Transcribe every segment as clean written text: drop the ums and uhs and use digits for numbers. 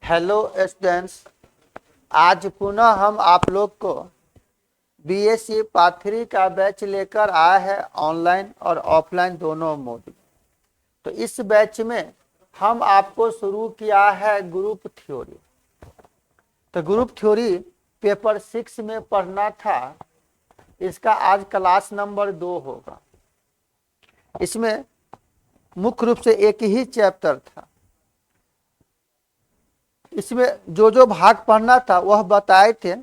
Hello students, आज पुनः हम आप लोग को बीएससी पार्ट 3 का बैच लेकर आए हैं ऑनलाइन और ऑफलाइन दोनों मोड में। तो इस बैच में हम आपको शुरू किया है ग्रुप थ्योरी। तो ग्रुप थ्योरी पेपर 6 में पढ़ना था, इसका आज क्लास नंबर 2 होगा। इसमें मुख्य रूप से एक ही चैप्टर था। इसमें जो जो भाग पढ़ना था वह बताए थे।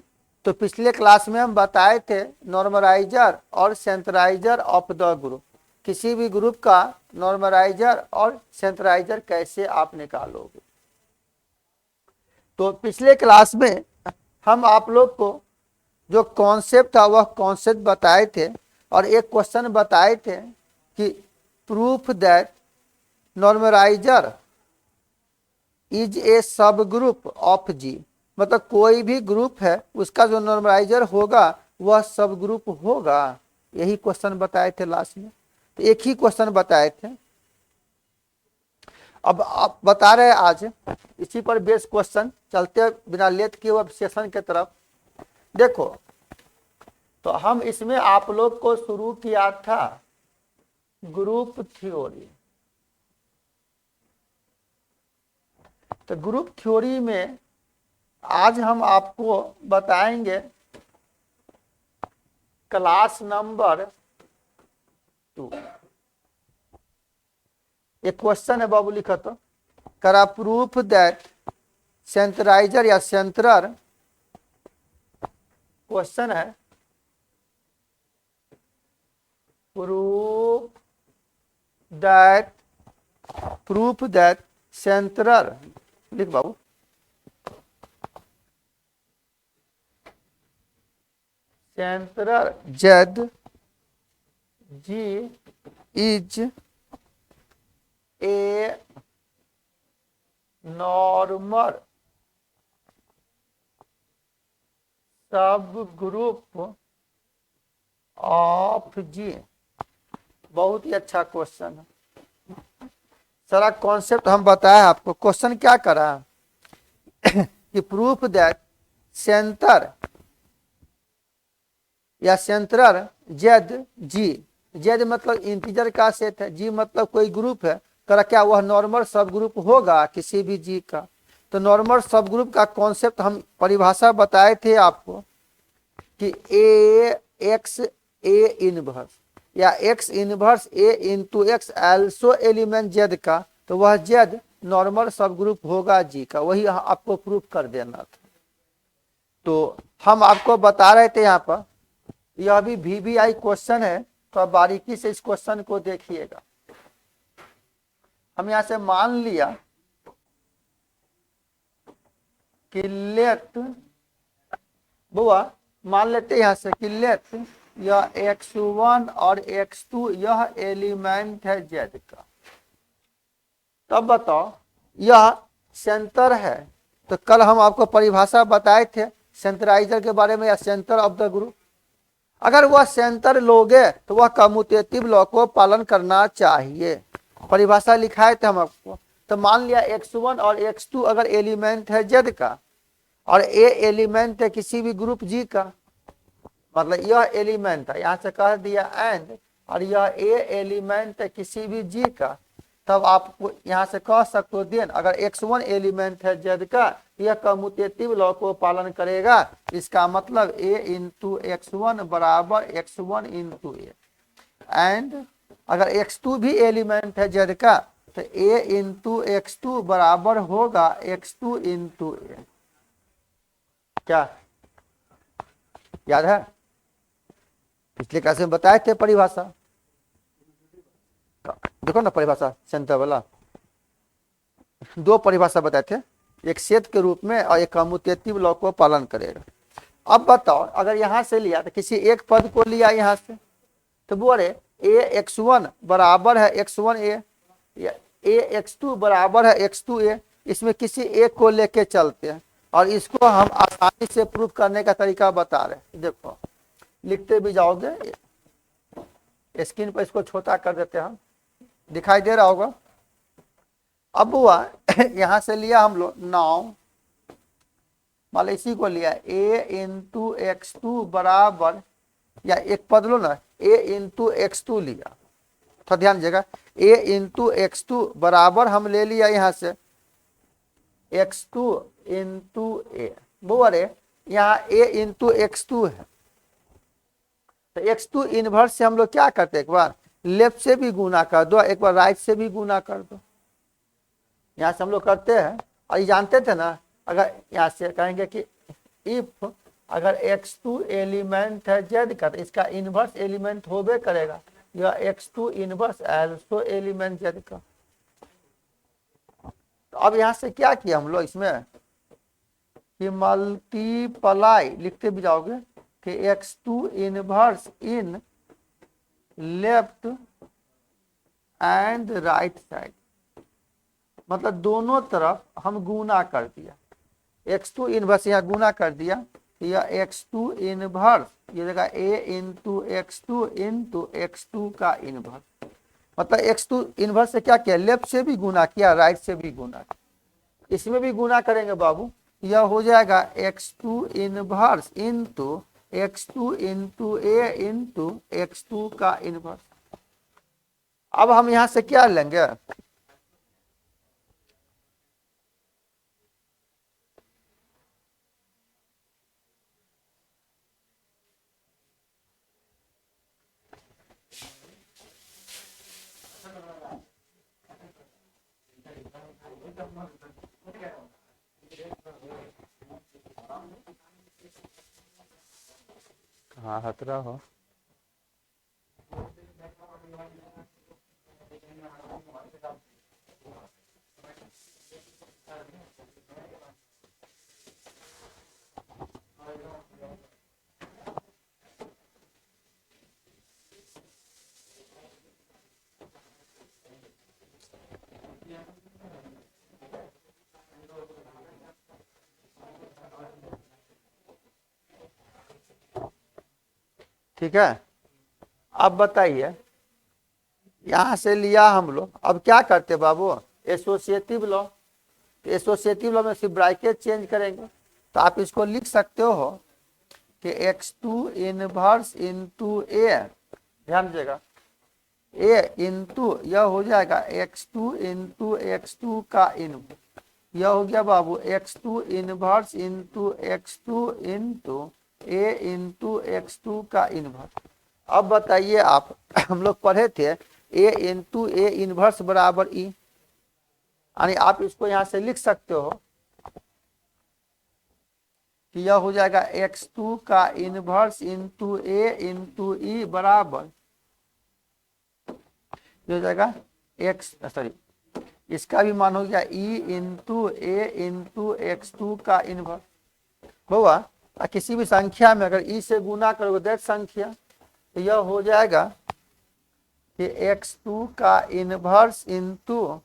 तो पिछले क्लास में हम बताए थे नॉर्मलाइजर और सेंट्राइजर ऑफ द ग्रुप। किसी भी ग्रुप का नॉर्मलाइजर और सेंट्राइजर कैसे आप निकालोगे। तो पिछले क्लास में हम आप लोग को जो कॉन्सेप्ट था वह कॉन्सेप्ट बताए थे और एक क्वेश्चन बताए थे कि proof that normaliser is a सब ग्रुप ऑफ जी। मतलब कोई भी ग्रुप है उसका जो नॉर्मलाइजर होगा वह सब ग्रुप होगा। यही क्वेश्चन बताए थे लास्ट में। तो एक ही क्वेश्चन बताए थे। अब आप बता रहे हैं आज इसी पर बेस क्वेश्चन चलते बिना लेट किए हुए सेशन के तरफ। देखो, तो हम इसमें आप लोग को शुरू किया था ग्रुप थ्योरी। तो ग्रुप थ्योरी में आज हम आपको बताएंगे क्लास नंबर 2। एक क्वेश्चन है बाबू, लिखा तो करा प्रूफ दैट सेंट्राइजर या सेंट्रर। क्वेश्चन है प्रूफ दैट सेंट्रर। लिख बाबू, centre Z G is a normal subgroup of G. बहुत ही अच्छा क्वेश्चन है। सारा कॉन्सेप्ट हम बताया आपको। क्वेश्चन क्या करा कि प्रूफ दैट सेंटर या सेंट्रर जेड जी। जेड मतलब इंटीजर का सेट है, जी मतलब कोई ग्रुप है। करा क्या वह नॉर्मल सब ग्रुप होगा किसी भी जी का। तो नॉर्मल सब ग्रुप का कॉन्सेप्ट हम परिभाषा बताए थे आपको कि ए एक्स ए इनवर्स या X inverse A into x also element Z का। तो वह जेड नॉर्मल सब ग्रुप होगा जी का। वही आपको प्रूफ कर देना था। तो हम आपको बता रहे थे यहाँ पर, यह भी VBI क्वेश्चन है। तो आप बारीकी से इस क्वेश्चन को देखिएगा। हम यहां से मान लिया कि लेट बुआ मान लेते यहां से कि लेट यह x1 और x2 यह एलिमेंट है जेड का। तब बताओ यह सेंटर है। तो कल हम आपको परिभाषा बताए थे सेंट्राइजर के बारे में या सेंटर ऑफ द ग्रुप। अगर वह सेंटर लोगे तो वह कम्यूटेटिव लॉ को पालन करना चाहिए। परिभाषा लिखाए थे हम आपको। तो मान लिया x1 और x2 अगर एलिमेंट है जेड का और ए एलिमेंट है किसी भी ग्रुप जी का, मतलब यह एलिमेंट है, यहां से कह दिया एंड, और यह ए एलिमेंट है किसी भी जी का, तब आप यहां से कह सकते हो देन अगर x1 एलिमेंट है जेड का यह कम्यूटेटिव लॉ को पालन करेगा। इसका मतलब a इंटू x1 बराबर x1 इंटू ए। एंड अगर x2 भी एलिमेंट है जेड का तो a इंटू x2 बराबर होगा x2 इंटू ए। क्या याद है? पिछले क्लास में बताए थे परिभाषा। देखो ना परिभाषा सेंटर वाला, दो परिभाषा बताए थे, एक सेट के रूप में और एक कम्यूटेटिव लॉ को पालन करेगा। अब बताओ अगर यहां से लिया तो किसी एक पद को लिया यहां से तो बोले ए x1 बराबर है x1 ए या ए x2 बराबर है x2 ए। इसमें किसी एक को लेके चलते हैं और इसको हम आसानी से प्रूफ करने का तरीका बता रहे हैं। देखो लिखते भी जाओगे, स्क्रीन पर इसको छोटा कर देते हैं हम, दिखाई दे रहा होगा। अब हुआ यहां से लिया हम लोग नाउ मान लो इसी को लिया a इंटू x2 बराबर, या एक पद लो ना a इंटू x2 लिया, थोड़ा ध्यान दीजिएगा, a इंटू x2 बराबर हम ले लिया यहाँ से x2 इंटू ए, बोल रहे यहाँ a इंटू x2 है, तो x2 इनवर्स से हम लोग क्या करते हैं, एक बार लेफ्ट से भी गुना कर दो, एक बार राइट से भी गुना कर दो, यहाँ से हम लोग करते हैं। और ये जानते थे ना, अगर यहाँ से कहेंगे कि इफ अगर x2 एलिमेंट है z का तो इसका इनवर्स एलिमेंट होबे करेगा, यह x2 inverse also element z का। तो अब यहाँ से क्या किया हम लोग इसमें कि मल्टीप्लाई लिखते भी जाओगे कि x2 inverse in left and right side, मतलब दोनों तरफ हम गुना कर दिया, x2 इनवर्स यहाँ गुना कर दिया, यह x2 इनवर्स ये जगह a into x2 into x2 का इनवर्स, मतलब x2 इनवर्स से क्या किया, लेफ्ट से भी गुना किया राइट से भी गुना किया, इसमें भी गुना करेंगे बाबू, यह हो जाएगा x2 inverse into x2 into a into x2 का इनवर्स। अब हम यहां से क्या लेंगे, कहाँ हतरा हो, ठीक है। अब बताइए यहां से लिया हम लोग, अब क्या करते बाबू, एसोसिएटिव लॉ, तो एसोसिएटिव लॉ में सिर्फ ब्रैकेट चेंज करेंगे, तो आप इसको लिख सकते हो कि x2 इनवर्स इंटू ए, ध्यान दीजिएगा a इंटू यह हो जाएगा x2 इंटू x2 का इनवर्स, यह हो गया बाबू x2 inverse into x2 into a into x2 का इनवर्स। अब बताइए आप हम लोग पढ़े थे a इंटू ए इनवर्स बराबर ई, यानी आप इसको यहां से लिख सकते हो कि यह हो जाएगा x2 का इनवर्स इंटू ए इंटू ई बराबर, हो जाएगा x, सॉरी इसका भी मान हो गया e इंटू ए इंटू x2 का इनवर्स। हुआ किसी भी संख्या में अगर ई से गुना करोगे दैट संख्या, तो यह हो जाएगा कि x2 का इनवर्स इंटू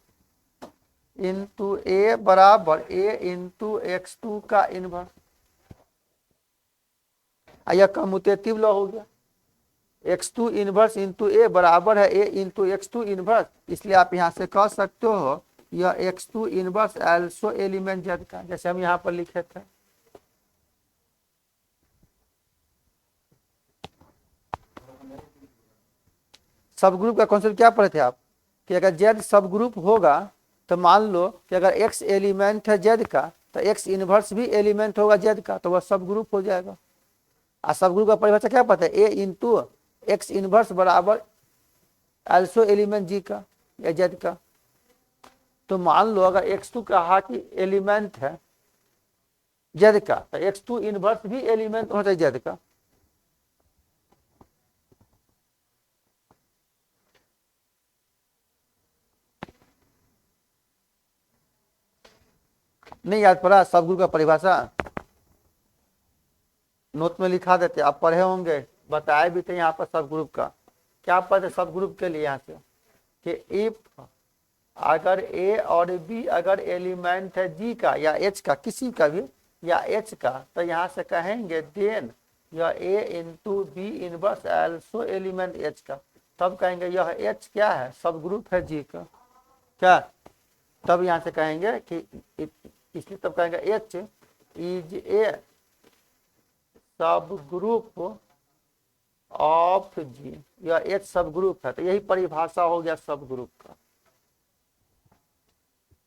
इंटू ए बराबर a इंटू x2 का इनवर्स। यह कम्यूटेटिव लॉ हो गया, x2 इनवर्स इंटू ए बराबर है a इंटू x2 इनवर्स, इसलिए आप यहां से कह सकते हो यह x2 inverse also element z का, जैसे हम यहां पर लिखे थे। सब ग्रुप का कॉन्सेप्ट क्या पढ़े थे आप कि अगर z सब ग्रुप होगा तो मान लो कि अगर x एलिमेंट है z का तो x इनवर्स भी एलिमेंट होगा z का, तो वह सब ग्रुप हो जाएगा। और सब ग्रुप का परिभाषा क्या पता है, a इंटू एक्स इनवर्स बराबर एल्सो एलिमेंट जी का या z का। तो मान लो अगर x2 कहा कि एलिमेंट है z का तो x2 इनवर्स भी एलिमेंट होना चाहिए z का। नहीं याद पड़ा सब ग्रुप का परिभाषा, नोट में लिखा देते, आप पढ़े होंगे, बताए भी थे यहाँ पर सब ग्रुप का। क्या पढ़ते सब ग्रुप के लिए यहाँ से कि इफ अगर ए और बी अगर एलिमेंट है जी का या एच का, किसी का भी या एच का, तो यहाँ से कहेंगे देन यह A into B inverse also element H का, तब कहेंगे यह एच क्या है, सब ग्रुप है जी का, क्या, तब यहाँ से कहेंगे कि इसलिए तब कहेंगे एच इज ए सब ग्रुप ऑफ जी, यह एक सब ग्रुप है। तो यही परिभाषा हो गया सब ग्रुप का।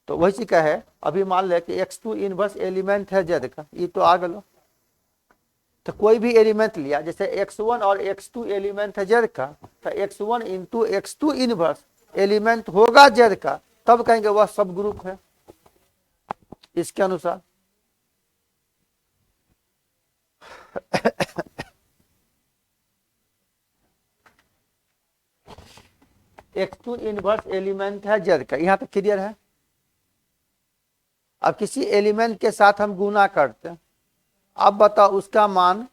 तो वही चीज का है। अभी मान ले कि x2 इनवर्स एलिमेंट है z का, ये तो आ गलो। तो कोई भी एलिमेंट लिया, जैसे x1 और x2 एलिमेंट है z का, तो x1 into x2 inverse element होगा z का, तब कहेंगे वह सब ग्रुप है इसके अनुसार। x2 इनवर्स एलिमेंट है z का, यहां तक क्लियर है। अब किसी एलिमेंट के साथ हम गुना करते हैं, अब बताओ उसका मान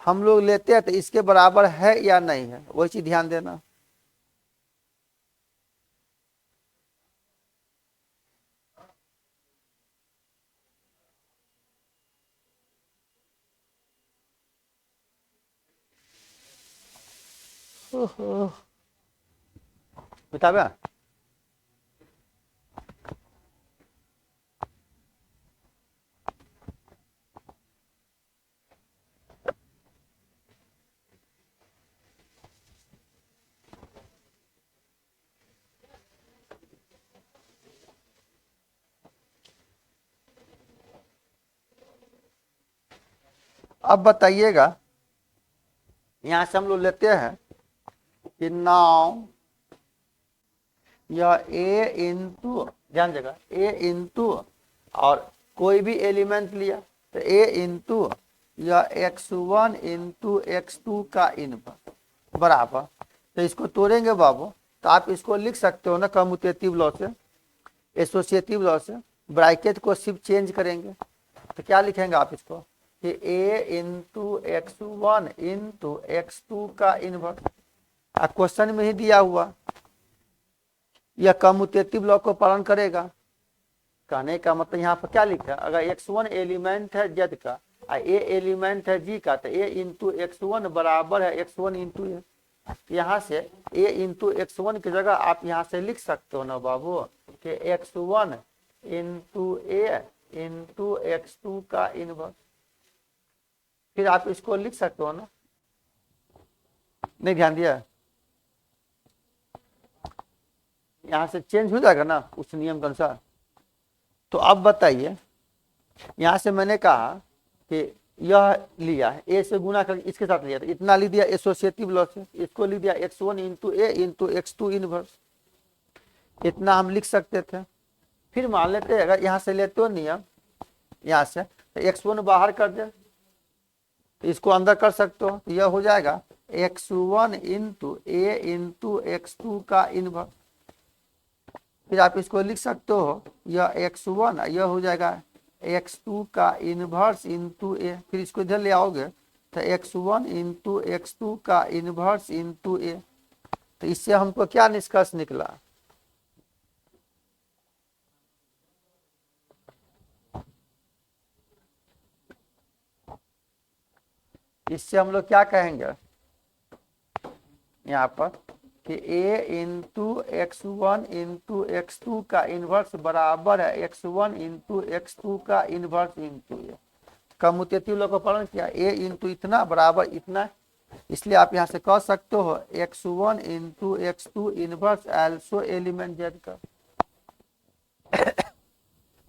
हम लोग लेते हैं तो इसके बराबर है या नहीं है, वही चीज ध्यान देना। बताबे अब बताइएगा, यहां से हम लोग लेते हैं कि नाउ यह a इंटू, ध्यान देगा, a इंटू और कोई भी एलिमेंट लिया तो a इंटू यह x1 इंटू x2 का इनवर्स बराबर। तो इसको तोड़ेंगे बाबू, तो आप इसको लिख सकते हो ना कम्यूटेटिव लॉ से, एसोसिएटिव लॉ से। ब्रैकेट को सिर्फ चेंज करेंगे तो क्या लिखेंगे आप इसको कि a into x1 into x2 का इनवर्स। क्वेश्चन में ही दिया हुआ, यह कम्यूटेटिव लॉ को पालन करेगा। कहने का मतलब यहाँ पर क्या लिखा है, अगर x1 एलिमेंट है z का और a एलिमेंट है g का, तो a इंटू x1 बराबर है x1 इंटू ए। यहाँ से a इंटू x1 की जगह आप यहाँ से लिख सकते हो ना बाबू कि x1 इंटू ए इंटू x2 का इनवर्स। फिर आप इसको लिख सकते हो ना, नहीं ध्यान दिया, यहाँ से चेंज हो जाएगा ना उस नियम के अनुसार। तो अब बताइए, यहां से मैंने कहा कि यह लिया है a से गुना कर इसके साथ लिया, तो इतना लिख दिया एसोसिएटिव लॉ से, इसको लिख दिया x1 इंटू ए इंटू x2 इनवर्स, इतना हम लिख सकते थे। फिर मान लेते हैं अगर यहां से लेते हो नियम, यहां से तो x1 बाहर कर दे तो इसको अंदर कर सकते हो, तो यह हो जाएगा x1 इंटू ए इंटू x2 का इनवर्स। फिर आप इसको लिख सकते हो, यह x1 यह हो जाएगा x2 का इनवर्स इंटू ए। फिर इसको इधर ले आओगे तो x1 इंटू x2 का इनवर्स इंटू ए। तो इससे हमको क्या निष्कर्ष निकला, इससे हम लोग क्या कहेंगे यहाँ पर कि a into x1 into x2 का इनवर्स बराबर है x1 इंटू x2 का इनवर्स इंटू ए। कम्यूटेटिव लॉ का पालन किया, a इंटू इतना बराबर इतना, इसलिए आप यहाँ से कह सकते हो x1 into x2 inverse also element z का।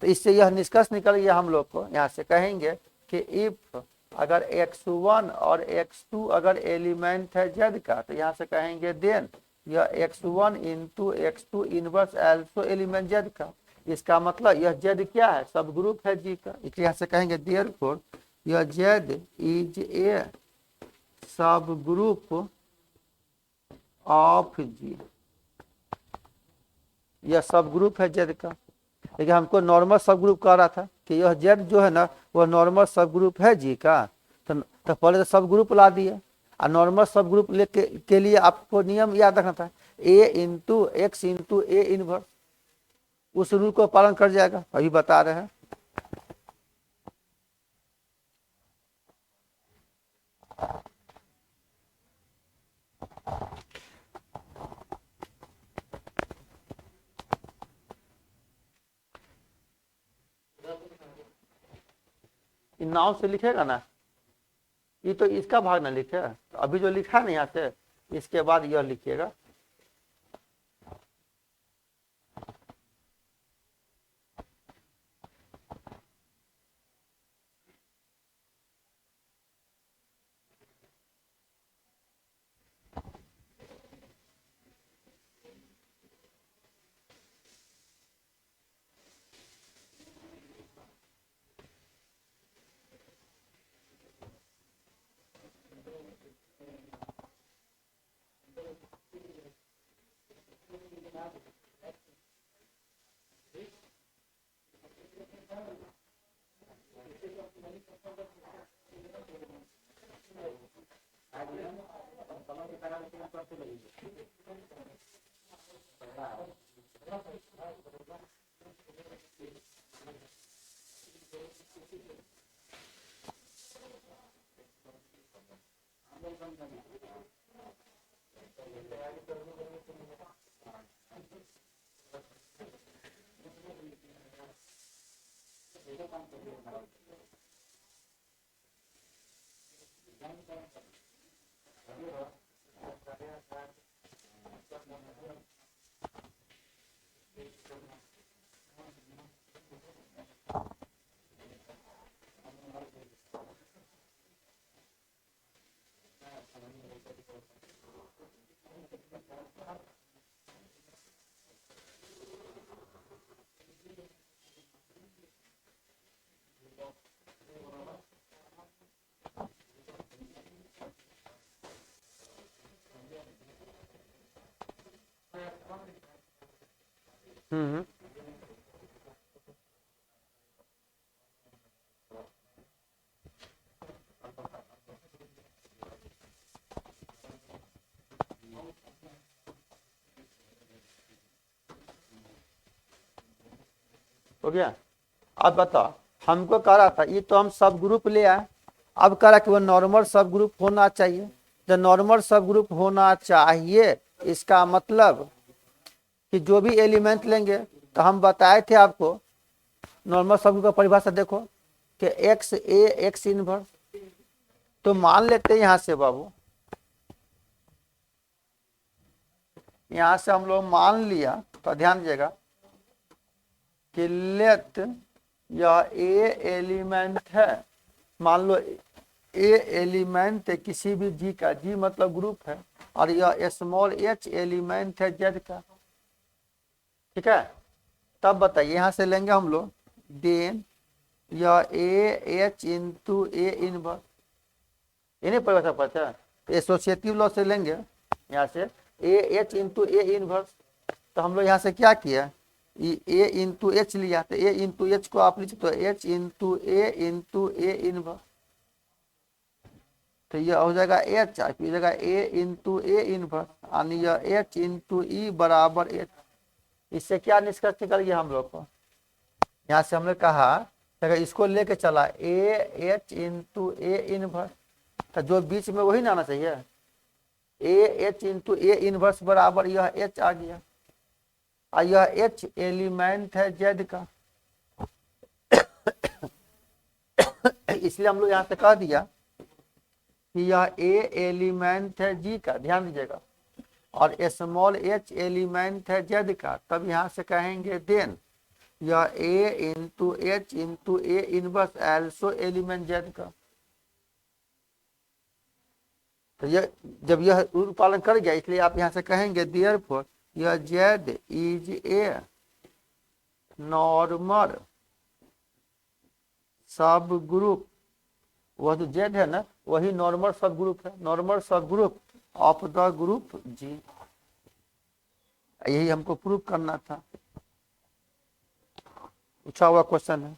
तो इससे यह निष्कर्ष निकल गया हम लोग को, यहाँ से कहेंगे कि इफ अगर x1 और x2 अगर एलिमेंट है z का, तो यहाँ से कहेंगे देन यह x1 into x2 inverse also element z का। इसका मतलब यह z क्या है, सब ग्रुप है g का, इसलिए यहाँ से कहेंगे देयरफॉर यह z इज ए सब ग्रुप ऑफ g, यह सब ग्रुप है z का। लेकिन हमको नॉर्मल सब ग्रुप कह रहा था कि यह z जो है ना वह नॉर्मल सब ग्रुप है जी का, तो पहले तो सब ग्रुप ला दिए, और नॉर्मल सब ग्रुप लेके के लिए आपको नियम याद रखना था a into x into A inverse, उस रूल को पालन कर जाएगा, अभी बता रहे हैं। इन नाव से लिखेगा ना, ये तो इसका भाग ना लिखे, तो अभी जो लिखा ना यहाँ से, इसके बाद यह लिखिएगा। हम्म। हो गया। अब बताओ, हमको कह रहा था ये तो हम सब ग्रुप ले आए, अब कह रहा कि वो नॉर्मल सब ग्रुप होना चाहिए। जब नॉर्मल सब ग्रुप होना चाहिए, इसका मतलब कि जो भी एलिमेंट लेंगे, तो हम बताए थे आपको नॉर्मल सब ग्रुप का परिभाषा देखो कि एक्स ए एक्स इनवर्स। तो मान लेते हैं यहां से बाबू, यहां से हम लोग मान लिया, तो ध्यान दीजिएगा कि लेट यह ए एलिमेंट है, मान लो ए एलिमेंट है किसी भी जी का, जी मतलब ग्रुप है, और यह स्मॉल एच एलिमेंट है जेड का। ठीक है, तब बताइए यहां से लेंगे हम लोग देन यह A H into A inverse, ये नहीं परिभाषा पता है, एसोसिएटिव लॉ से लेंगे यहाँ से A H into A inverse. तो हम लोग यहाँ से क्या किया, ए इंटू एच लिया, तो ए इंटू एच को आप लीजिए तो एच इंटू ए इनवर्स, तो यह हो जाएगा एच, हो जाएगा ए इंटू ए इनवर्स, यानी यह एच इंटू ई बराबर एच। इससे क्या निष्कर्ष निकल गया हम लोग को, यहाँ से हमने कहा अगर इसको लेके चला A H into A inverse, तो जो बीच में वही ना आना चाहिए, A H into A inverse बराबर यह एच आ गया, और यह एच एलिमेंट है जेड का। इसलिए हम लोग यहाँ से कह दिया कि यह ए एलिमेंट है जी का, ध्यान दीजिएगा, और स्मॉल एच एलिमेंट है जेड का। तब यहाँ से कहेंगे देन यह A into H into A inverse also element Z का। तो यह जब यह रूल पालन कर गया, इसलिए आप यहाँ से कहेंगे देयरफॉर यह जेड इज ए नॉर्मल सब ग्रुप, वह जो जेड है ना वही नॉर्मल सब ग्रुप है, normal subgroup of the group जी। यही हमको प्रूव करना था, पूछा हुआ क्वेश्चन है।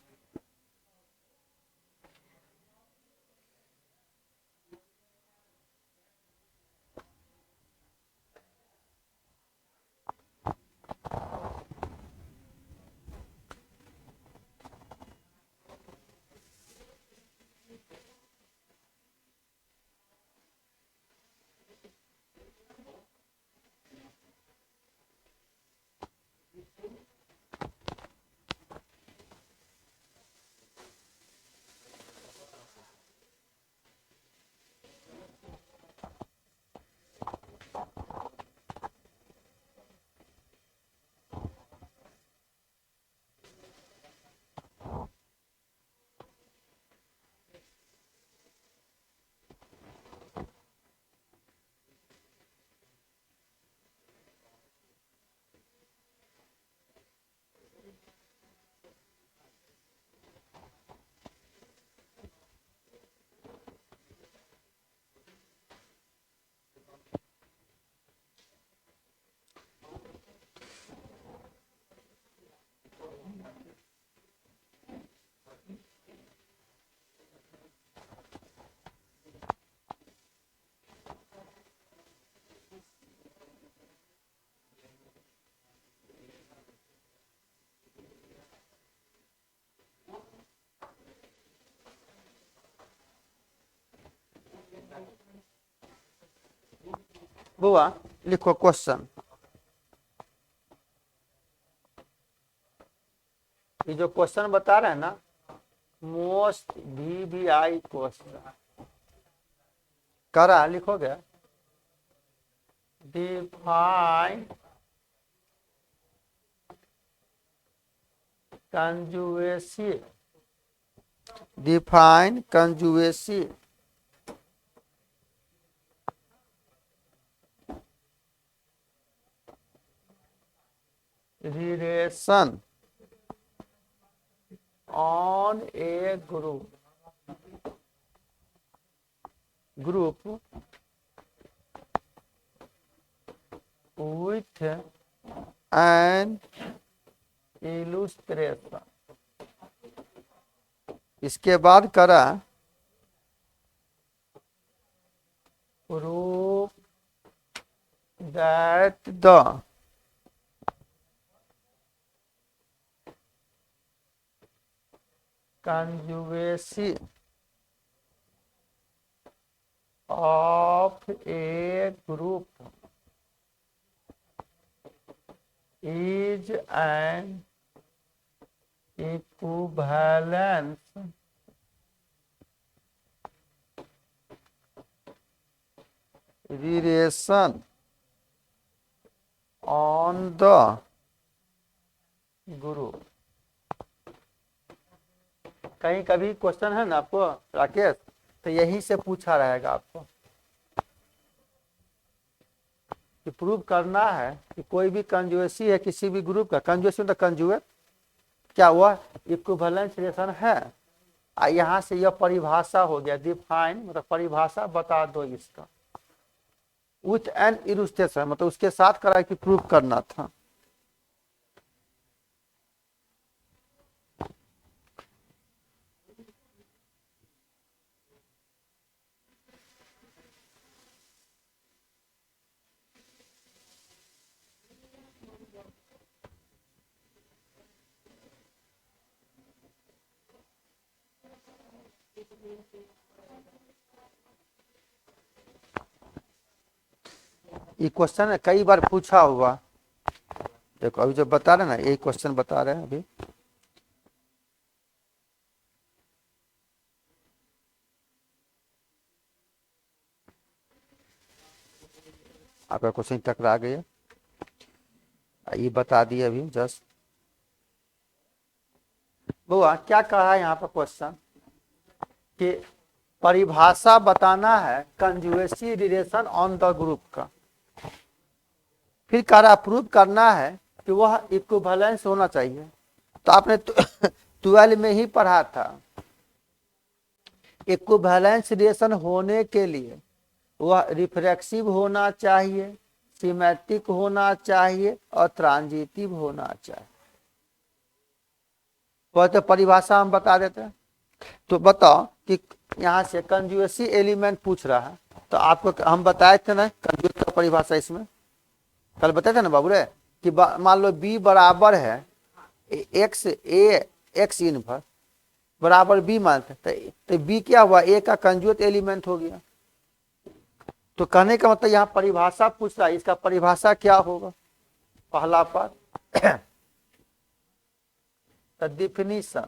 बुआ लिखो क्वेश्चन। ये जो क्वेश्चन बता रहे हैं ना, मोस्ट VVI क्वेश्चन करा, लिखोगे define conjugacy, define conjugacy, relation on a group with an illustration। इसके बाद करा prove that the conjugacy of a group is an equivalence relation on the group। कहीं कभी क्वेश्चन है ना आपको राकेश, तो यहीं से पूछा रहेगा आपको कि प्रूव करना है कि कोई भी कंजुएसी है किसी भी ग्रुप का। कंजुएसी मतलब कंजुएट, क्या हुआ, इक्विवेलेंस रिलेशन है। यहाँ से यह परिभाषा हो गया, डिफाइन मतलब परिभाषा बता दो इसका, विथ एन इलस्ट्रेशन मतलब उसके साथ करा कि प्रूव करना था। ये क्वेश्चन कई बार पूछा हुआ। देखो अभी जो बता रहे ना, यही क्वेश्चन बता रहे हैं अभी। आपका क्वेश्चन टकरा गया, ये बता दिए अभी जस्ट। बुआ क्या कहा है यहाँ पर क्वेश्चन कि परिभाषा बताना है कंजुगेसी रिलेशन ऑन द ग्रुप का, फिर कह रहा प्रूव करना है कि वह इक्विवेलेंस होना चाहिए। तो आपने 12 में ही पढ़ा था, इक्विवेलेंस रिलेशन होने के लिए वह रिफ्लेक्सिव होना चाहिए, सिमेट्रिक होना चाहिए और ट्रांजिटिव होना चाहिए। तो परिभाषा हम बता देते हैं। तो बताओ कि यहाँ से कंजुगेसी एलिमेंट पूछ रहा है, तो आपको हम बताए थे ना कंजुगेट का परिभाषा, इसमें कल बताए थे ना बाबू रे कि मान लो बी बराबर है एक्स ए एक्स इनवर्स बराबर बी मानते, तो बी क्या हुआ, ए का कंजुगेट एलिमेंट हो गया। तो कहने का मतलब यहाँ परिभाषा पूछ रहा है, इसका परिभाषा क्या होगा, पहला पार्ट डिफिनीशन,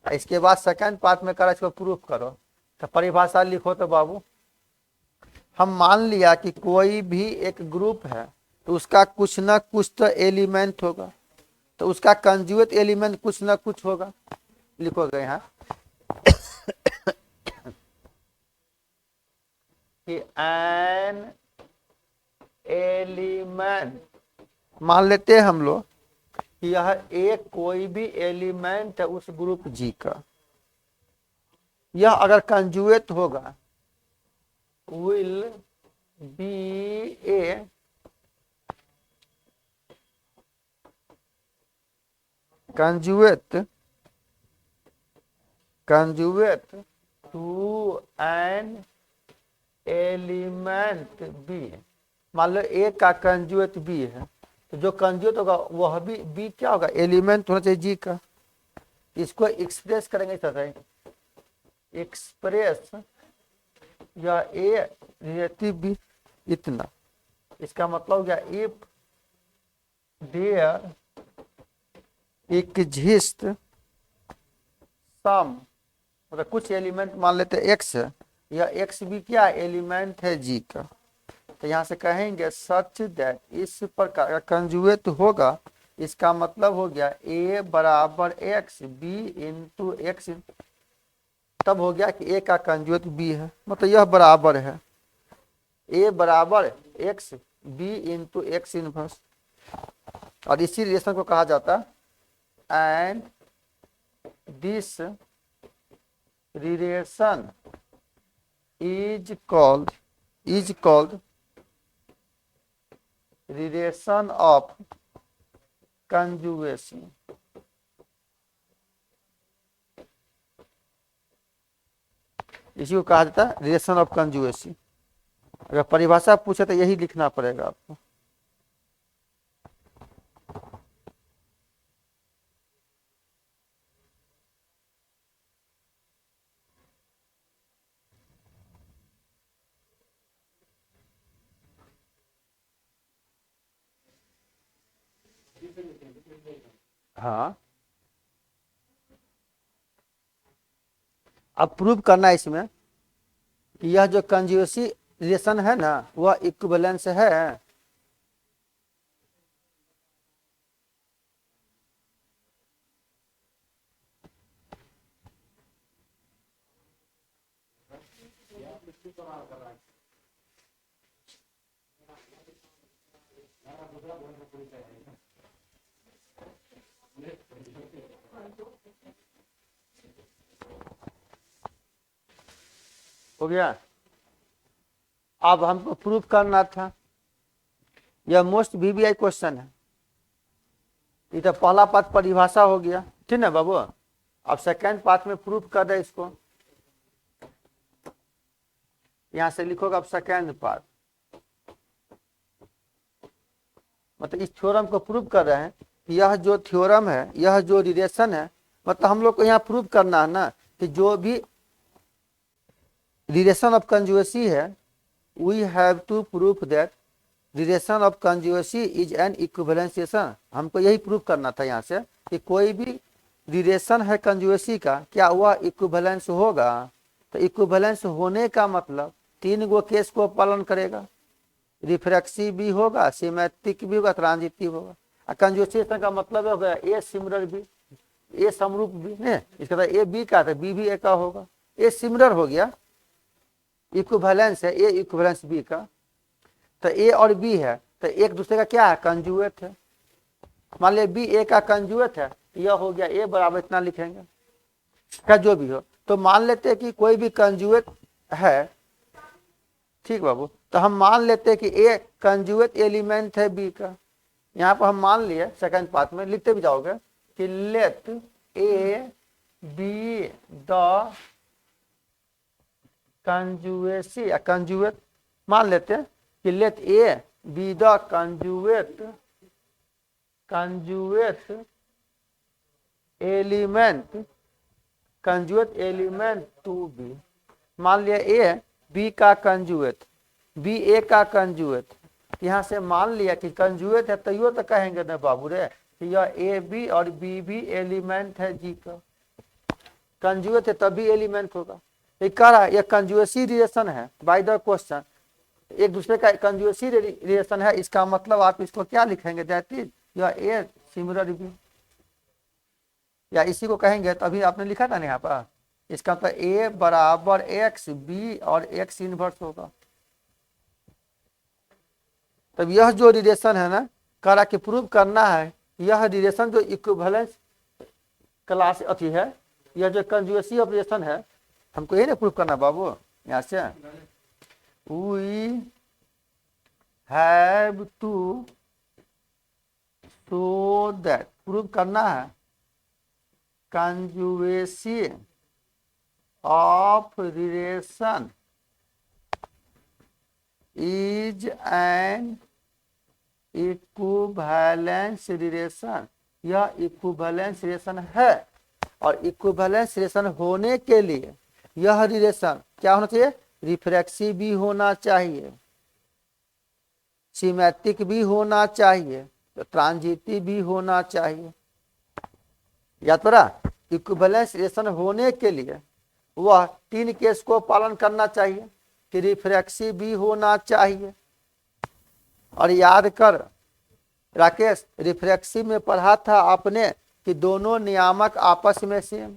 इसके बाद सेकंड पार्ट में करा इसको प्रूफ करो। तो परिभाषा लिखो तो बाबू, हम मान लिया कि कोई भी एक ग्रुप है तो उसका कुछ ना कुछ तो एलिमेंट होगा, तो उसका कंजुगेट एलिमेंट कुछ ना कुछ होगा। लिखोगे यहाँ कि एन एलिमेंट, मान लेते हैं हम लोग कि यह एक कोई भी एलिमेंट है उस ग्रुप जी का, यह अगर कंजुगेट होगा will be a conjugate to an element b. मान लो ए का कंजुगेट बी है, तो जो कंजुगेट होगा वह भी बी क्या होगा, एलिमेंट होना चाहिए जी का। इसको एक्सप्रेस करेंगे इस तरह, एक्सप्रेस या ए रिलेटिव बी इतना। इसका मतलब हो गया इफ देयर एग्जिस्ट सम, मतलब कुछ एलिमेंट मान लेते एक्स है, या एक्स भी क्या एलिमेंट है जी का, तो यहाँ से कहेंगे सच दैट इस प्रकार का कंजुएट होगा। इसका मतलब हो गया ए बराबर एक्स बी इंटू एक्स, तब हो गया कि ए का कंजुएट बी है, मतलब यह बराबर है ए बराबर x b into x inverse, और इसी रिलेशन को कहा जाता है and this relation is called relation of conjugation. इसी को कहा जाता है रिलेशन ऑफ कंजुगेसी। अगर परिभाषा पूछे तो यही लिखना पड़ेगा आपको। हाँ, अब प्रूव करना है इसमें कि यह जो कंजुगेसी रिलेशन है ना वह इक्विवेलेंस है। हो गया। अब हमको प्रूफ करना था, यह मोस्ट वीवीआई क्वेश्चन है। ये तो पहला पार्ट परिभाषा हो गया, ठीक ना बाबू। अब सेकंड पार्ट में प्रूफ कर रहे इसको, यहां से लिखोगे अब सेकंड पार्ट, मतलब इस थ्योरम को प्रूव कर रहे हैं कि यह जो थ्योरम है, यह जो रिलेशन है, मतलब हम लोग को यहाँ प्रूव करना है ना कि जो भी रिलेशन ऑफ कंजुगेसी है, we have to proof that relation of conjugacy is an equivalence relation. हमको यही प्रूव करना था यहाँ से कि कोई भी रिलेशन है कंजुगेसी का, क्या वह इक्विवेलेंस होगा। तो इक्विवेलेंस होने का मतलब 3 गो केस को पालन करेगा, रिफ्लेक्सिव भी होगा, सिमेट्रिक भी होगा, ट्रांजिटिव होगा। कंजुगेसी का मतलब हो गया ए सिमिलर बी, ए समरूप भी ने, इसका मतलब ए बी का, तो बी भी ए का होगा। ए सिमिलर हो गया, इक्विवेलेंस है ए इक्विवेलेंस बी का, तो ए और बी है तो एक दूसरे का क्या है कंजुगेट है। मान लिया बी ए का कंजुगेट है, यह हो गया ए बराबर इतना लिखेंगे, क्या जो भी हो। तो मान लेते हैं कि कोई भी कंजुगेट है, ठीक बाबू, तो हम मान लेते हैं कि ए कंजुगेट एलिमेंट है बी का। यहाँ पर हम मान लिए सेकंड पार्ट में लिखते भी जाओगे कि let A B the conjugacy या कंजुगेट, मान लेते हैं कि let A B the conjugate element to b. मान लिया ए बी का कंजुगेट, बी ए का कंजुगेट। यहाँ से मान लिया कि कंजुगेट है, तो तो कहेंगे ना बाबू रे कि यह ए बी और बी भी एलिमेंट है जी का। कंजुगेट है तभी एलिमेंट होगा। ये कह रहा है यह कंजुगेसी रिलेशन है बाय द क्वेश्चन, एक दूसरे का कंजुगेसी रिलेशन है। इसका मतलब आप इसको क्या लिखेंगे, दैट इज यह ए सिमिलर बी, या इसी को कहेंगे तो अभी आपने लिखा था ना यहाँ पर, इसका मतलब ए बराबर एक्स बी और एक्स इनवर्स होगा। तब यह जो रिलेशन है ना, करा कि प्रूव करना है, यह रिलेशन जो इक्विवेलेंस क्लास अथी है, यह जो कंजुगेसी ऑफ रिलेशन है, हमको यही ना प्रूव करना बाबू। यहाँ से we have to show that, prove करना है conjugacy of relation is an equivalence relation, यह इक्विवेलेंस रिलेशन है। और इक्विवेलेंस रिलेशन होने के लिए यह रिलेशन क्या होना चाहिए, रिफ्लेक्सिव भी होना चाहिए, सिमेट्रिक भी होना चाहिए, तो ट्रांजिटिव भी होना चाहिए। याद पड़ा, इक्विवेलेंस रिलेशन होने के लिए वह 3 केस को पालन करना चाहिए कि रिफ्लेक्सिव भी होना चाहिए। और याद कर राकेश, रिफ्लेक्सिव में पढ़ा था आपने कि दोनों नियामक आपस में सेम,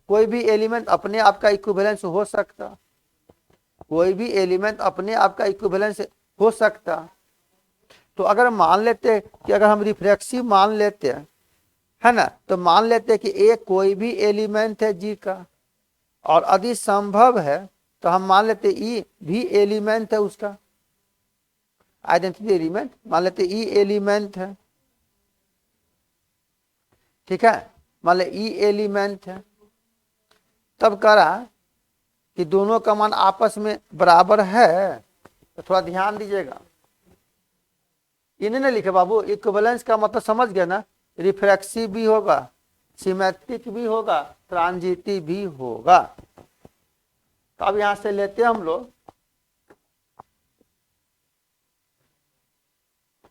कोई भी एलिमेंट अपने आप का इक्विवेलेंस हो सकता, कोई भी एलिमेंट अपने आप का इक्विवेलेंस हो सकता। तो अगर मान लेते कि अगर हम रिफ्लेक्सिव मान लेते है ना, तो मान लेते कि ए कोई भी एलिमेंट है जी का, और यदि संभव है तो हम मान लेते ई भी एलिमेंट है उसका, आइडेंटिटी एलिमेंट मान लेते ई एलिमेंट है, ठीक है, मान ले ई एलिमेंट है। तब कह रहा कि दोनों का मान आपस में बराबर है, तो थोड़ा ध्यान दीजिएगा, इन्हें ना लिखे बाबू, इक्विवेलेंस का मतलब समझ गया ना, रिफ्लेक्सिव भी होगा, सिमेट्रिक भी होगा, ट्रांजिटिव भी होगा। तो अब यहां से लेते हैं हम लोग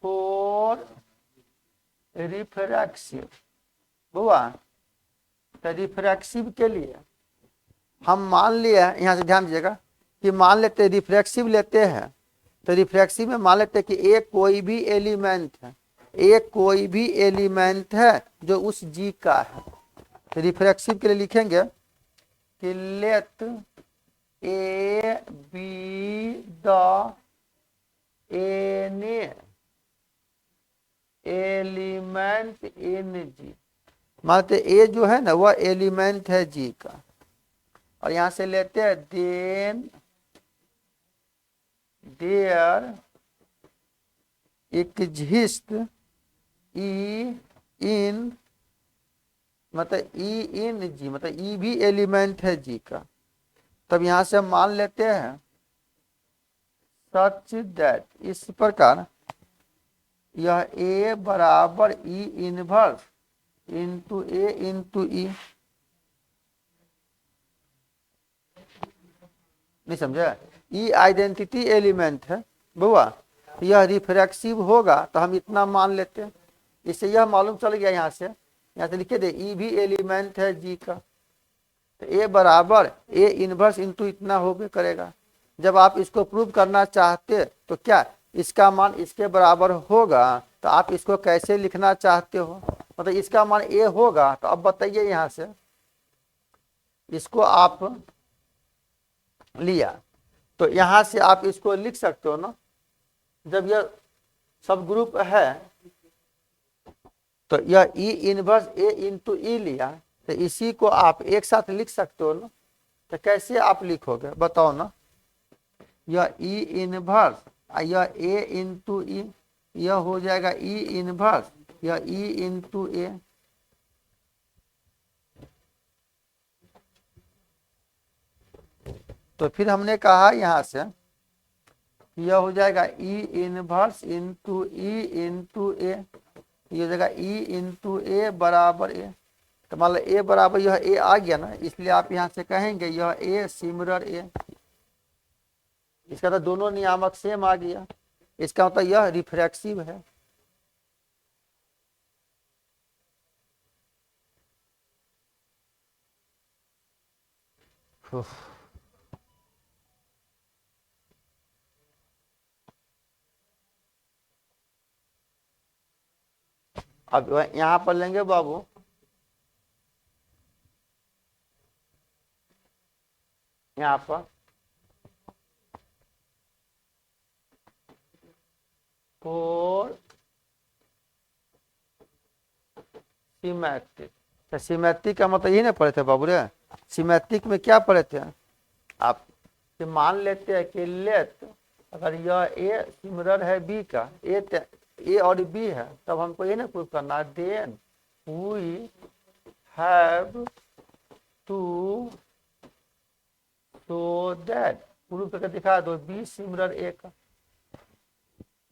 फॉर रिफ्लेक्सिव हुआ, तो रिफ्लेक्सिव के लिए हम मान लिए, यहां से ध्यान दीजिएगा कि मान लेते रिफ्लेक्सिव लेते हैं, तो रिफ्लेक्सिव में मान लेते कि एक कोई भी एलिमेंट है, एक कोई भी एलिमेंट है जो उस जी का है। तो रिफ्लेक्सिव के लिए लिखेंगे कि let A B the any element in G, मानते ए जो है ना वह एलिमेंट है जी का, और यहां से लेते हैं देन देयर एग्जिस्ट ई इन, मतलब ई इन जी, मतलब ई भी एलिमेंट है जी का। तब यहां से हम मान लेते हैं सच दैट, इस प्रकार यह ए बराबर ई इनवर्स इंटू ए इंटू ई, नहीं समझा, ई आइडेंटिटी एलिमेंट है बुआ, यह रिफ्लेक्सिव होगा तो हम इतना मान लेते हैं। इससे यह मालूम चल गया, यहाँ से लिखे दे ई भी एलिमेंट है जी का, तो ए बराबर ए इनवर्स इंटू इतना हो भी करेगा। जब आप इसको प्रूव करना चाहते तो क्या इसका मान इसके बराबर होगा, तो आप इसको कैसे लिखना चाहते हो, मतलब इसका मान ए होगा, तो अब बताइए यहाँ से इसको आप लिया, तो यहां से आप इसको लिख सकते हो ना, जब यह सब ग्रुप है तो यह ई इनवर्स ए इंटू ई लिया, तो इसी को आप एक साथ लिख सकते हो ना। तो कैसे आप लिखोगे बताओ ना, यह ई इनवर्स, यह ए इंटू ई, यह हो जाएगा ई इनवर्स, यह ई इंटू ए, तो फिर हमने कहा यहां से यह हो जाएगा E inverse into E into A, ये हो जाएगा ई इंटू ए बराबर ए। तो मान लो ए बराबर यह ए आ गया ना, इसलिए आप यहां से कहेंगे यह ए सिमिलर ए, इसका तो दोनों नियामक सेम आ गया, इसका मतलब यह रिफ्लेक्सिव है। अब यहां पर लेंगे बाबू, यहां पर फोर सिमेट्रिक, तो सिमेट्रिक का मतलब यही ना पढ़े थे बाबू रे, सिमेट्रिक में क्या पढ़े थे आप, कि मान लेते हैं कि लेट अगर यह ए सिमिलर है बी का, ए और बी है, तब हमको ये ना प्रूव करना, then we have to show that, prove करके दिखा दो बी सिमिलर ए का।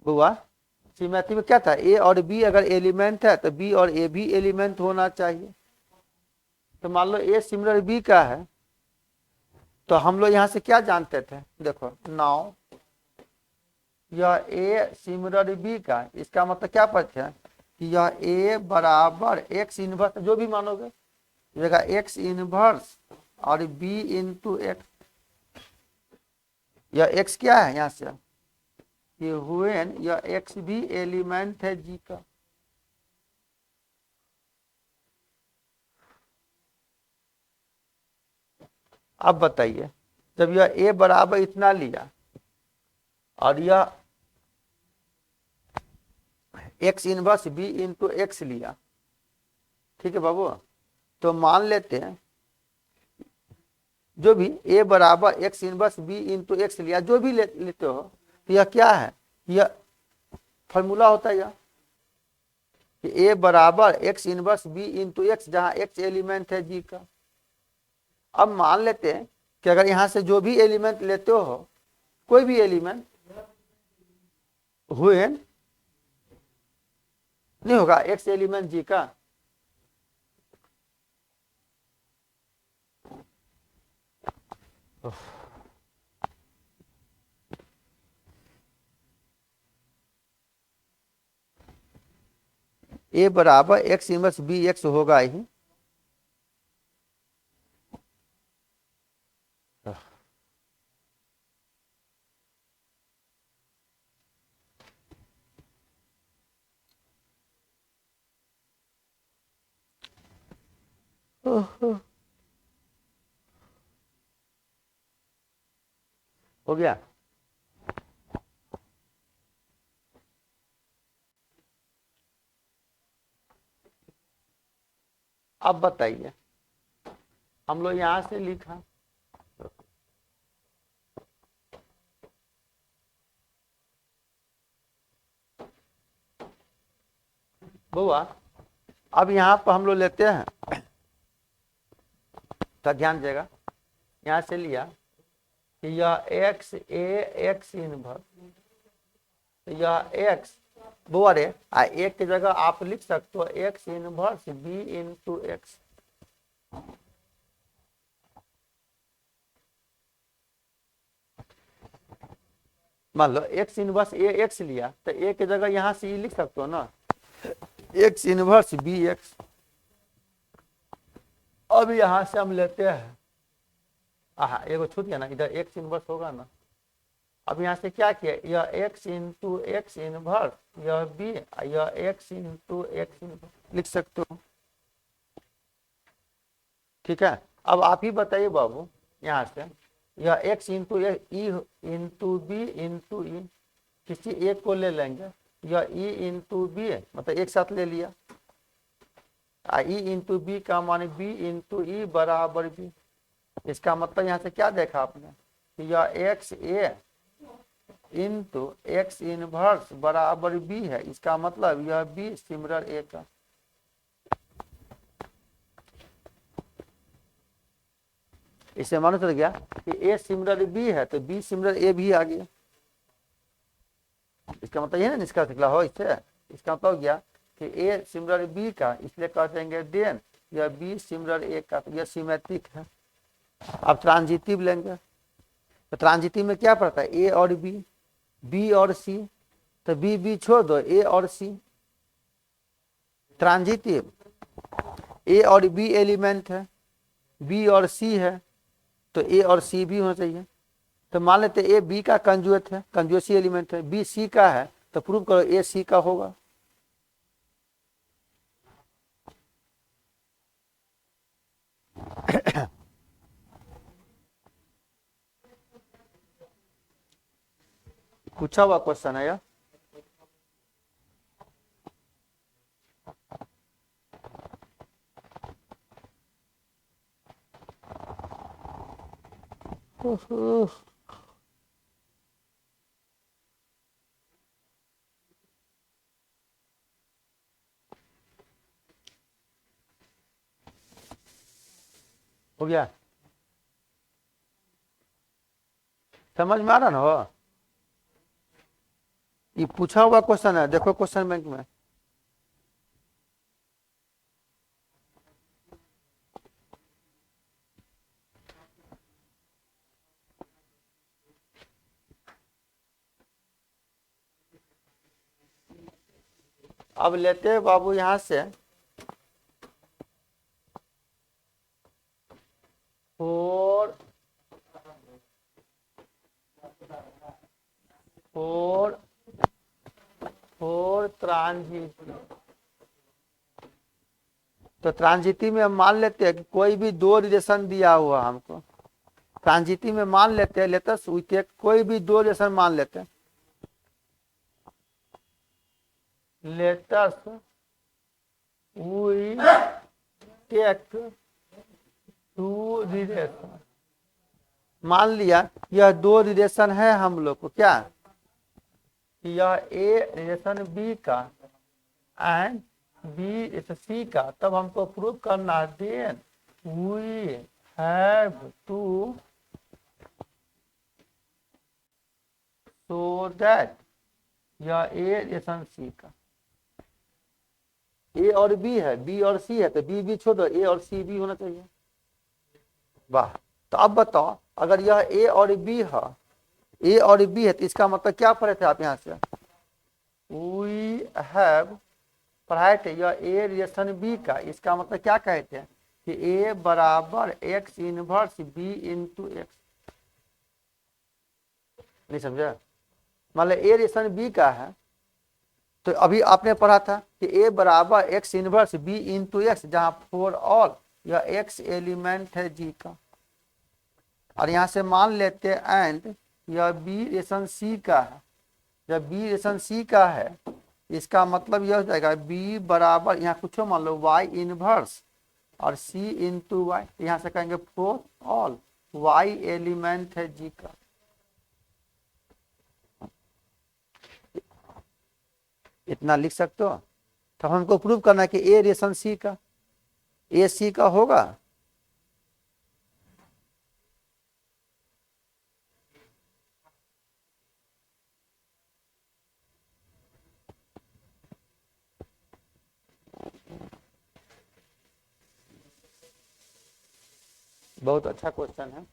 बुआ सिमेट्री में क्या था, ए और बी अगर एलिमेंट है तो बी और ए भी एलिमेंट होना चाहिए। तो मान लो ए सिमिलर बी का है, तो हम लोग यहाँ से क्या जानते थे, देखो नाउ यह ए सिमिलर बी का, इसका मतलब क्या पता है कि यह ए बराबर एक्स इनवर्स, जो भी मानोगे जगह एक्स इनवर्स और बी इंटू एक्स। यह एक्स क्या है यहाँ से कि व्हेन यह एक्स भी एलिमेंट है जी का। अब बताइए जब यह ए बराबर इतना लिया और यह x inverse b into x लिया, ठीक है बाबू, तो मान लेते हैं जो भी ए बराबर x inverse b into x लिया, जो भी लेते हो, तो यह क्या है, यह फॉर्मूला होता है यह कि ए बराबर x inverse b into x, जहां एक्स एलिमेंट है जी का। अब मान लेते हैं कि अगर यहां से जो भी एलिमेंट लेते हो, कोई भी एलिमेंट हुए नहीं होगा एक्स एलिमेंट जी का, ए बराबर एक्स इनवर्स बी एक्स होगा ही। हो गया। अब बताइए हम लोग यहां से लिखा बुआ, अब यहाँ पर हम लोग लेते हैं, तो ध्यान देगा यहाँ से लिया कि यह एक्स ए एक्स इनवर्स, यह एक्स बुआ रे एक की जगह आप लिख सकते हो x inverse b into x. मान लो एक्स इनवर्स ए एक्स लिया, तो ए की जगह यहाँ से ये लिख सकते हो ना एक्स इनवर्स बी एक्स। अब यहां से हम लेते हैं, हाँ एगो छूट गया ना, इधर एक्स इनवर्स होगा ना। अब यहाँ से क्या किया, यह एक्स इंटू एक्स इनवर्स, यह बी, यह एक्स इंटू एक्स इनवर्स लिख सकते हो, ठीक है। अब आप ही बताइए बाबू, यहाँ से यह X into E into B into E, किसी एक को ले लेंगे, यह ई इंटू बी मतलब एक साथ ले लिया, ई इंटू बी का मान बी इंटू ई बराबर बी। इसका मतलब यहाँ से क्या देखा आपने कि यह एक्स ए इंटू एक्स इनवर्स बराबर बी है, इसका मतलब यह बी सिमरर ए का। इसे मालूम चल गया कि ए सिमरर बी है तो बी सिमरर ए भी आ गया। इसका मतलब ये ना निष्कर्ष निकला हो इससे, इसका मतलब हो गया कि ए सिमरर बी का, इसलिए कह देंगे देन यह बी सिमरर ए का, तो यह सिमेट्रिक है। अब ट्रांजिटिव लेंगे, तो ट्रांजिटिव में क्या पड़ता है ए और बी, बी और सी, तो बी बी छोड़ दो ए और सी। ट्रांजिटिव ए और बी एलिमेंट है, बी और सी है, तो ए और सी भी होना चाहिए। तो मान लेते ए बी का कंजुएट है, कंजुएसी एलिमेंट है, बी सी का है, तो प्रूव करो ए सी का होगा। पूछा हुआ क्वेश्चन है यह। हो गया, समझ में आ रहा ना हो। ये पूछा हुआ क्वेश्चन है, देखो क्वेश्चन बैंक में। अब लेते हैं बाबू यहां से 4 ट्रांजिटिव। तो ट्रांजिटिव में हम मान लेते हैं कि कोई भी दो रिलेशन दिया हुआ हमको, ट्रांजिटिव में मान लेते हैं, लेटेस्ट वी टेक कोई भी दो रिलेशन मान लेते हैं, let's we take two relation. मान लिया यह दो रिलेशन है हम लोग को, क्या यह ए रिलेशन बी का एंड बी रिलेशन सी का, तब हमको प्रूव करना then we have to show that यह ए रिलेशन सी का, ए और बी है, बी और सी है, तो बी भी छोड़ो, ए और सी भी होना चाहिए। वाह, तो अब बताओ अगर यह ए और बी है, ए और बी है, तो इसका मतलब क्या पढ़े थे आप यहां से, वी हैव पढ़ाए थे यह ए रिलेशन बी का, इसका मतलब क्या कहे थे कि ए बराबर x inverse b into x. नहीं समझा? मान लो ए रिलेशन बी का है, तो अभी आपने पढ़ा था कि ए बराबर x inverse b into x, जहां फॉर ऑल यह एक्स एलिमेंट है जी का, और यहां से मान लेते एंड यह बी रिलेशन सी का है। जब बी रिलेशन सी का है, इसका मतलब यह हो जाएगा बी बराबर यहाँ कुछ मान लो वाई इनवर्स और सी इंटू वाई, यहाँ से कहेंगे फॉर ऑल वाई एलिमेंट है जी का। इतना लिख सकते हो। तो हमको प्रूव करना है कि ए रिलेशन सी का, ए सी का होगा। बहुत अच्छा क्वेश्चन है।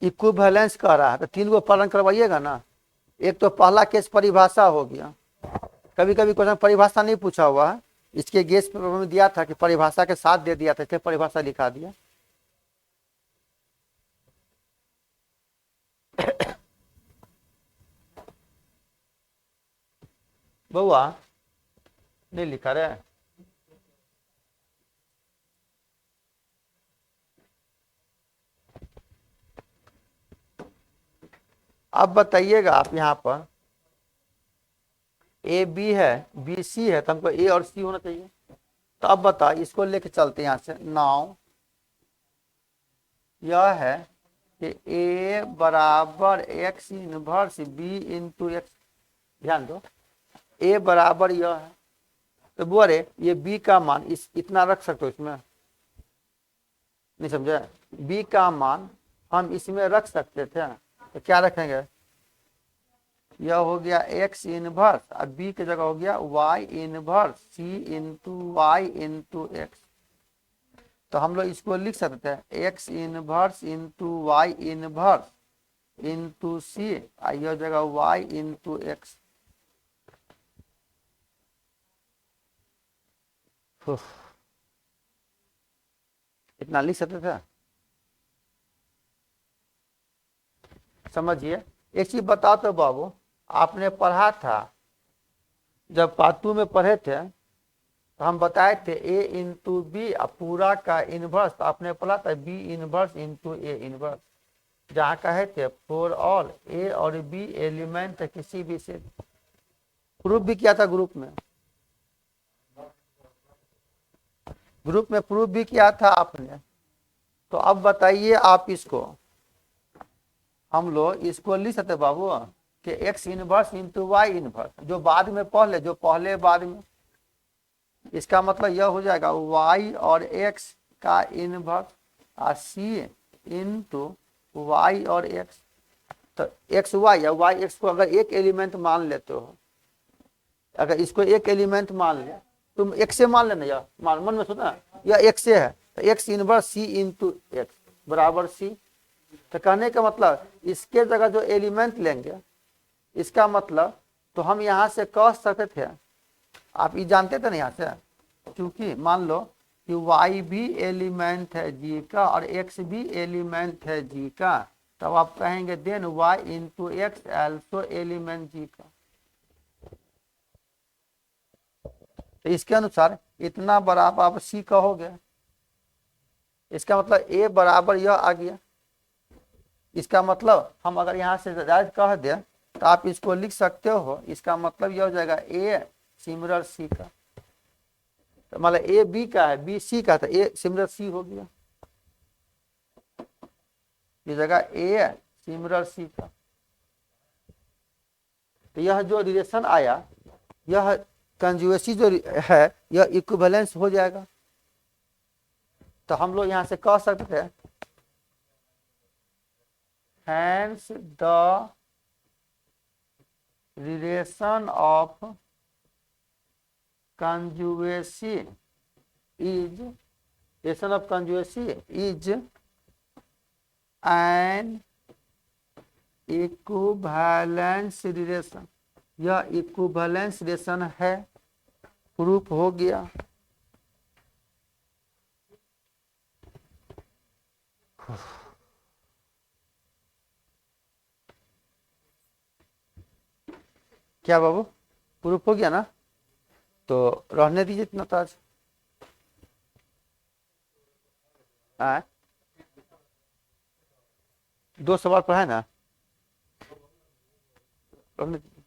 इक्विवेलेंस कह रहा है, तो 3 गो पालन करवाइएगा ना। एक तो पहला केस परिभाषा हो गया, कभी कभी क्वेश्चन परिभाषा नहीं पूछा हुआ है, इसके गेस पेपर में दिया था कि परिभाषा के साथ दे दिया था, इसलिए परिभाषा लिखा दिया। बउआ नहीं लिखा रे, अब बताइएगा आप यहाँ पर ए बी है, बी सी है, तो हमको ए और सी होना चाहिए। तो अब बता, इसको लेके चलते यहाँ से। नाउ यह है कि ए बराबर x inverse b into x, ध्यान दो ए बराबर यह है, तो बोले ये बी का मान इतना रख सकते हो इसमें, नहीं समझे? बी का मान हम इसमें रख सकते थे, तो क्या रखेंगे, यह हो गया एक्स इनवर्स और बी की जगह हो गया Y inverse C into Y into X. तो हम लोग इसको लिख सकते हैं X inverse into Y inverse into C, यह जगह वाई इंटू एक्स। इतना लिख सकते थे। समझिए, एक चीज बताओ तो बाबू, आपने पढ़ा था जब पार्ट 2 में पढ़े थे, तो हम बताए थे ए इंटू बी पूरा का इनवर्स, तो आपने पढ़ा था बी इनवर्स इंटू ए इनवर्स, जहाँ कहे थे फॉर ऑल ए और बी एलिमेंट किसी भी से। प्रूफ भी किया था ग्रुप में, ग्रुप में प्रूफ भी किया था आपने। तो अब बताइए आप इसको, हम लोग इसको लिख सकते बाबू कि x inverse into Y inverse, जो बाद में पहले जो पहले बाद में, इसका मतलब यह हो जाएगा वाई और एक्स का इनवर्स और सी इंटू वाई और एक्स। तो एक्स वाई या वाई एक्स को अगर एक एलिमेंट मान लेते हो, अगर इसको एक एलिमेंट मान ले, तुम एक से मान लेना, या मान मन में सोचना यह एक से है, तो x inverse C into x बराबर सी। तो कहने का मतलब इसके जगह जो एलिमेंट लेंगे, इसका मतलब तो हम यहाँ से कह सकते थे, आप ये जानते थे ना यहाँ से, क्योंकि मान लो कि y भी एलिमेंट है g का और x भी एलिमेंट है g का, तब आप कहेंगे then y into x also element g का। तो इसके अनुसार इतना बराबर आप c कहोगे, इसका मतलब a बराबर यह आ गया। इसका मतलब हम अगर यहाँ से डायरेक्ट कह दे तो आप इसको लिख सकते हो, इसका मतलब यह हो जाएगा a सिमिलर c का। तो मतलब ए बी का है, बी सी का, तो ए सिमिलर सी हो गया, ये जगह ए सिमिलर सी का। तो यह जो रिलेशन आया, यह कंजुएसी जो है, यह इक्विवेलेंस हो जाएगा। तो हम लोग यहां से कह सकते हैं hence the relation of conjugacy is, relation of conjugacy is an equivalence relation, यह इक्विवेलेंस रिलेशन है, प्रूफ हो गया। क्या बाबू, प्रूफ हो गया ना? तो रहने दीजिए इतना तो आज। 2 सवाल पढ़ा है ना, रहने दीजिए।